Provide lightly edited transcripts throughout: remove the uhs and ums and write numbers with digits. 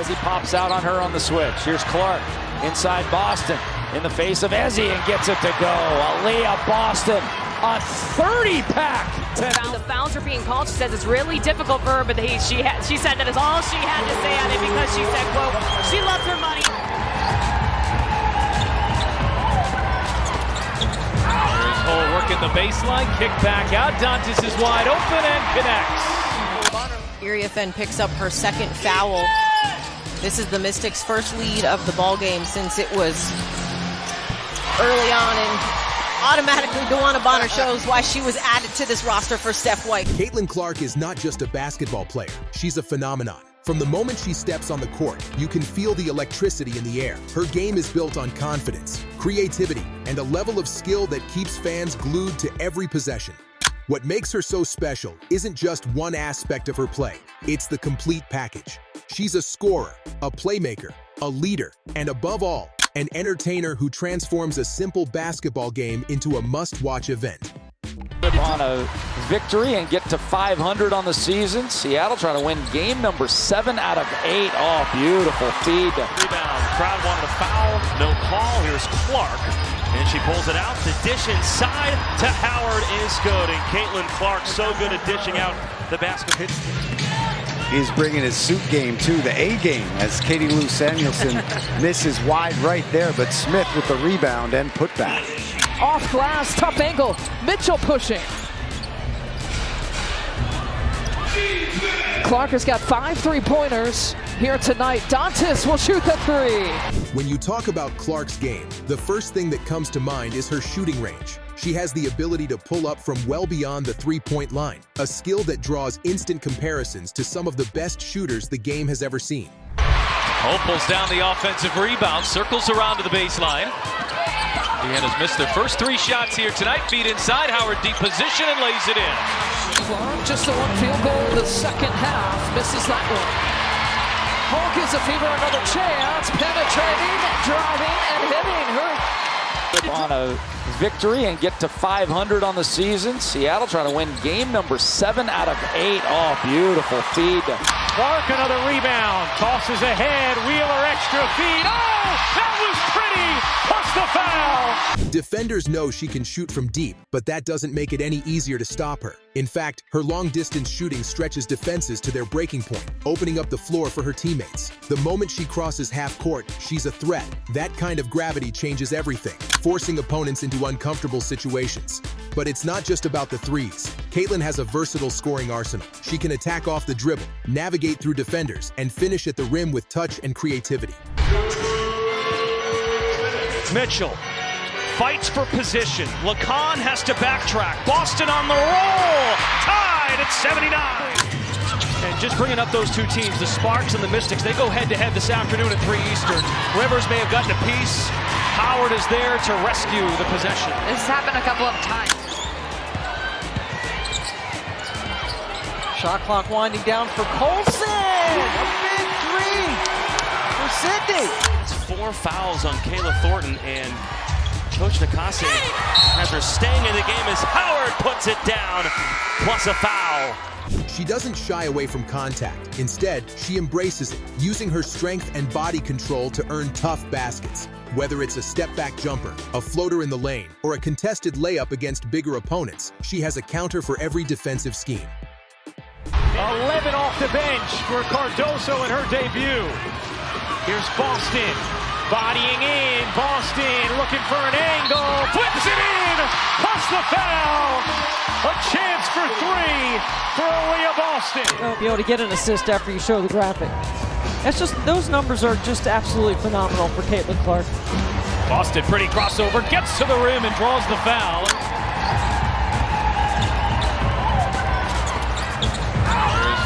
Ezzie pops out on her on the switch. Here's Clark inside Boston in the face of Ezzie and gets it to go. Aaliyah Boston, a 30-pack. The fouls are being called. She says it's really difficult for her, but she said that is all she had to say on it because she said, quote, she loves her money. Cole working the baseline, kick back out. Dantas is wide open and connects. Iriafen picks up her second foul. This is the Mystics' first lead of the ball game since it was early on, and automatically DeWanna Bonner shows why she was added to this roster for Steph White. Caitlyn Clark is not just a basketball player, she's a phenomenon. From the moment she steps on the court, you can feel the electricity in the air. Her game is built on confidence, creativity, and a level of skill that keeps fans glued to every possession. What makes her so special isn't just one aspect of her play, it's the complete package. She's a scorer, a playmaker, a leader, and above all, an entertainer who transforms a simple basketball game into a must-watch event. On a victory and get to 500 on the season. Seattle trying to win game number 7 out of 8. Oh, beautiful feed. Rebound. Crowd wanted a foul. No call. Here's Clark. And she pulls it out. The dish inside to Howard is good. And Caitlyn Clark so good at dishing out the basket. He's bringing his suit game too, the A game, as Katie Lou Samuelson misses wide right there, but Smith with the rebound and putback. Off glass, tough angle. Mitchell pushing. Clark has got 5 3-pointers here tonight. Dantas will shoot the 3. When you talk about Clark's game, the first thing that comes to mind is her shooting range. She has the ability to pull up from well beyond the 3-point line, a skill that draws instant comparisons to some of the best shooters the game has ever seen. Cole pulls down the offensive rebound, circles around to the baseline. Indiana's missed their first 3 shots here tonight. Feed inside, Howard deep position and lays it in. Clark just the 1 field goal in the second half, misses that one. Hulk is a fever, another chance, penetrating, driving, and hitting her. On a victory and get to 500 on the season. Seattle trying to win game number 7 out of 8. Oh, beautiful feed. Clark another rebound, tosses ahead, Wheeler extra feed. Oh, that was pretty, plus the foul. Defenders know she can shoot from deep, but that doesn't make it any easier to stop her. In fact, her long-distance shooting stretches defenses to their breaking point, opening up the floor for her teammates. The moment she crosses half court, she's a threat. That kind of gravity changes everything, forcing opponents into uncomfortable situations. But it's not just about the threes. Caitlyn has a versatile scoring arsenal. She can attack off the dribble, navigate through defenders, and finish at the rim with touch and creativity. Mitchell fights for position. Lacan has to backtrack. Boston on the roll, tied at 79. And just bringing up those 2 teams, the Sparks and the Mystics, they go head-to-head this afternoon at 3 Eastern. Rivers may have gotten a piece. Howard is there to rescue the possession. This has happened a couple of times. Shot clock winding down for Colson. A big 3 for Sydney. It's 4 fouls on Kayla Thornton, and Coach Nakase has her staying in the game as Howard puts it down, plus a foul. She doesn't shy away from contact. Instead, she embraces it, using her strength and body control to earn tough baskets. Whether it's a step-back jumper, a floater in the lane, or a contested layup against bigger opponents, she has a counter for every defensive scheme. 11 off the bench for Cardoso in her debut. Here's Boston, bodying in. Boston looking for an angle, flips it in, plus the foul. A chance for 3 for Aaliyah Boston. You'll be able to get an assist after you show the graphic. That's just, those numbers are just absolutely phenomenal for Caitlyn Clark. Boston, pretty crossover, gets to the rim and draws the foul.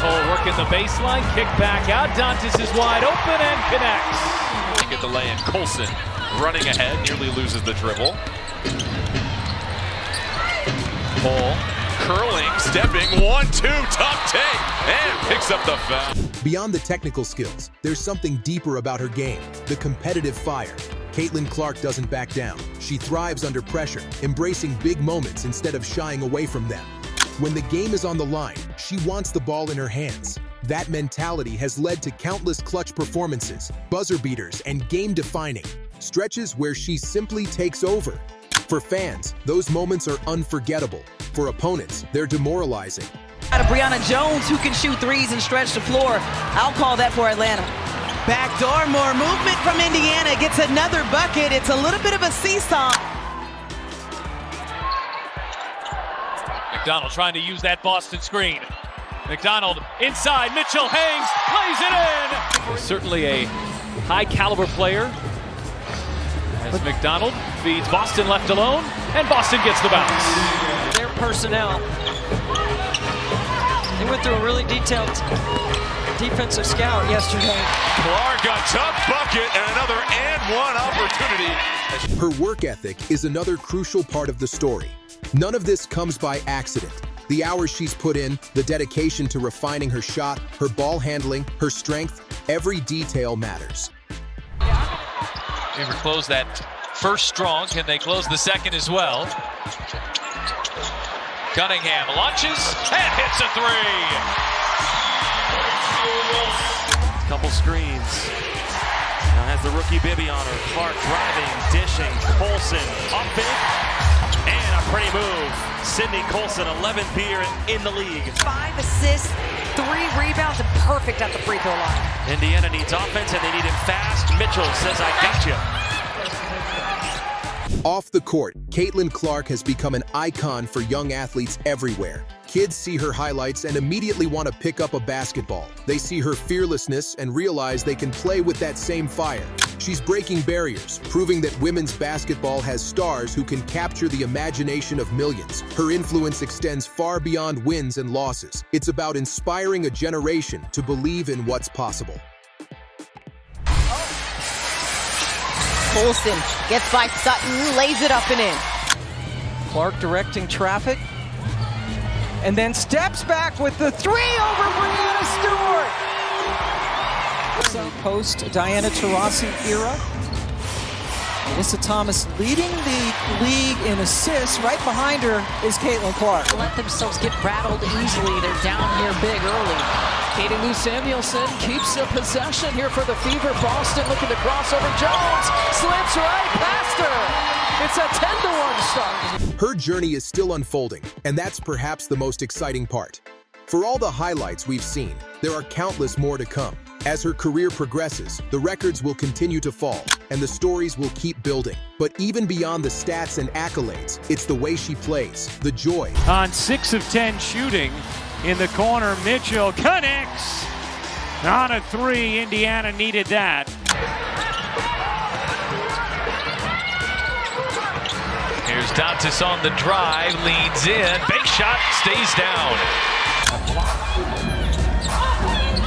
Cole working the baseline, kick back out. Dantas is wide open and connects. Get the lay-in. Colson running ahead, nearly loses the dribble. Cole curling, stepping, 1-2, tough take, and picks up the foul. Beyond the technical skills, there's something deeper about her game, the competitive fire. Caitlyn Clark doesn't back down. She thrives under pressure, embracing big moments instead of shying away from them. When the game is on the line, she wants the ball in her hands. That mentality has led to countless clutch performances, buzzer beaters, and game-defining stretches where she simply takes over. For fans, those moments are unforgettable. For opponents, they're demoralizing. Brianna Jones, who can shoot threes and stretch the floor. I'll call that for Atlanta. Backdoor, more movement from Indiana. Gets another bucket. It's a little bit of a seesaw. McDonald trying to use that Boston screen. McDonald inside, Mitchell hangs, lays it in! Certainly a high-caliber player. As McDonald feeds Boston left alone, and Boston gets the bounce. Their personnel. They went through a really detailed defensive scout yesterday. Clark a tough bucket and another and one opportunity. Her work ethic is another crucial part of the story. None of this comes by accident. The hours she's put in, the dedication to refining her shot, her ball handling, her strength, every detail matters. Favor close that first strong. Can they close the second as well? Cunningham launches and hits a three. Couple screens. Now has the rookie Bibby on her. Clark driving, dishing. Colson up big. And a pretty move. Sydney Colson, 11th year in the league. 5 assists, 3 rebounds, and perfect at the free throw line. Indiana needs offense, and they need it fast. Mitchell says, I got you. Off the court, Caitlyn Clark has become an icon for young athletes everywhere. Kids see her highlights and immediately want to pick up a basketball. They see her fearlessness and realize they can play with that same fire. She's breaking barriers, proving that women's basketball has stars who can capture the imagination of millions. Her influence extends far beyond wins and losses. It's about inspiring a generation to believe in what's possible. Colson gets by Sutton, lays it up and in. Clark directing traffic. And then steps back with the three over Brianna Stewart. Post Diana Taurasi era. Alyssa Thomas leading the league in assists. Right behind her is Caitlyn Clark. Let themselves get rattled easily. They're down here big early. Katie Lou Samuelson keeps the possession here for the Fever. Boston looking to cross over. Jones slips right past her. It's a 10-1 start. Her journey is still unfolding, and that's perhaps the most exciting part. For all the highlights we've seen, there are countless more to come. As her career progresses, the records will continue to fall, and the stories will keep building. But even beyond the stats and accolades, it's the way she plays, the joy. On 6 of 10 shooting in the corner, Mitchell connects on a 3. Indiana needed that. Here's Dantas on the drive, leads in, big shot, stays down.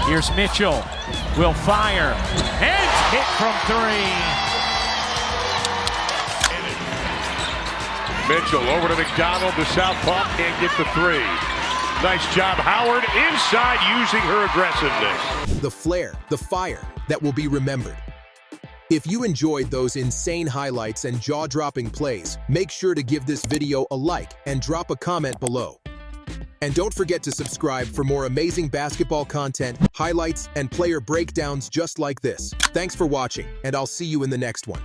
Here's Mitchell, will fire, and hit from 3. Mitchell over to McDonald, the southpaw can't get the 3. Nice job, Howard, inside using her aggressiveness. The flair, the fire that will be remembered. If you enjoyed those insane highlights and jaw-dropping plays, make sure to give this video a like and drop a comment below. And don't forget to subscribe for more amazing basketball content, highlights, and player breakdowns just like this. Thanks for watching, and I'll see you in the next one.